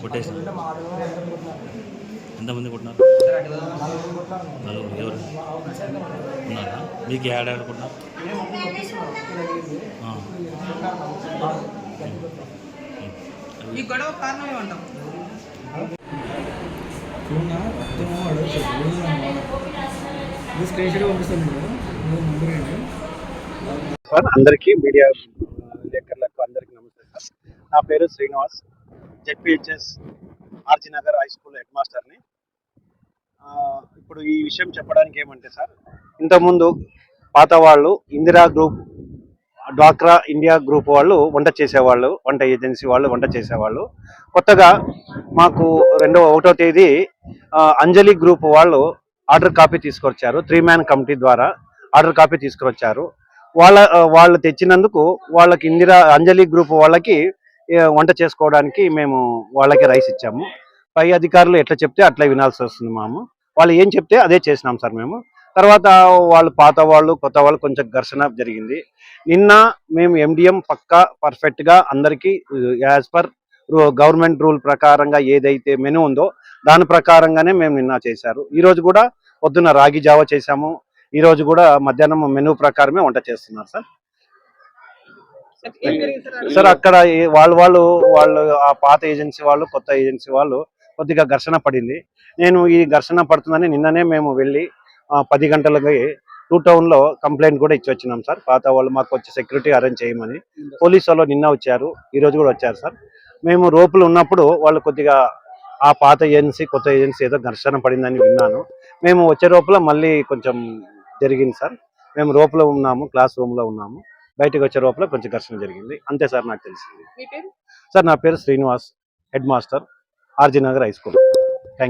కొట్టేసి ఎంతమంది కొట్టినారు? నలుగురు. ఎవరు ఉన్నారా? మీకు యాడ్ ఆడుకుంటున్నారు? ఈ గొడవ కారణం ఏమంటాం? అందరికీ మీడియా విలేకరులకు అందరికీ నమస్తే సార్. నా పేరు Srinivas, ZPHS RG Nagar high school head మాస్టర్ని. ఇప్పుడు ఈ విషయం చెప్పడానికి ఏమంటే సార్, ఇంతకుముందు పాత వాళ్ళు ఇందిరా గ్రూప్, డ్వాక్రా ఇండియా గ్రూప్ వాళ్ళు వంట చేసేవాళ్ళు, వంట ఏజెన్సీ వాళ్ళు వంట చేసేవాళ్ళు. కొత్తగా మాకు 1వ తేదీ అంజలి గ్రూప్ వాళ్ళు ఆర్డర్ కాపీ తీసుకొచ్చారు. 3 మ్యాన్ కమిటీ ద్వారా ఆర్డర్ కాపీ తీసుకొచ్చారు. వాళ్ళు తెచ్చినందుకు వాళ్ళకి అంజలి గ్రూప్ వాళ్ళకి వంట చేసుకోవడానికి మేము వాళ్ళకి రైస్ ఇచ్చాము. పై అధికారులు ఎట్లా చెప్తే అట్లా వినాల్సి వస్తుంది. వాళ్ళు ఏం చెప్తే అదే చేసినాం సార్ మేము. తర్వాత వాళ్ళు పాత వాళ్ళు కొత్త వాళ్ళు కొంచెం ఘర్షణ జరిగింది. నిన్న మేము MDM పక్కా పర్ఫెక్ట్గా అందరికీ యాజ్ పర్ గవర్నమెంట్ రూల్ ప్రకారంగా ఏదైతే మెనూ ఉందో దాని ప్రకారంగానే మేము నిన్న చేశారు. ఈరోజు కూడా పొద్దున్న రాగి జావ చేశాము. ఈరోజు కూడా మధ్యాహ్నం మెనూ ప్రకారమే వంట చేస్తున్నారు సార్. సార్ అక్కడ వాళ్ళు ఆ పాత ఏజెన్సీ వాళ్ళు కొత్త ఏజెన్సీ వాళ్ళు కొద్దిగా ఘర్షణ పడింది. నేను ఈ ఘర్షణ పడుతుందని నిన్ననే మేము వెళ్ళి 10 గంటలకి 2 టౌన్లో కంప్లైంట్ కూడా ఇచ్చి వచ్చినాం సార్. పాత వాళ్ళు మాకు వచ్చి సెక్యూరిటీ అరేంజ్ చేయమని పోలీసు వాళ్ళు నిన్న వచ్చారు, ఈరోజు కూడా వచ్చారు సార్. మేము రోపులు ఉన్నప్పుడు వాళ్ళు కొద్దిగా ఆ పాత ఏజెన్సీ కొత్త ఏజెన్సీ ఏదో ఘర్షణ పడిందని విన్నాను. మేము వచ్చే రోపులో మళ్ళీ కొంచెం జరిగింది సార్. మేము రోపులో ఉన్నాము, క్లాస్ రూమ్లో ఉన్నాము. బయటకు వచ్చే రోపులో కొంచెం ఘర్షణ జరిగింది, అంతే సార్ నాకు తెలిసింది. సార్ నా పేరు Srinivas, head master, RG Nagar high school.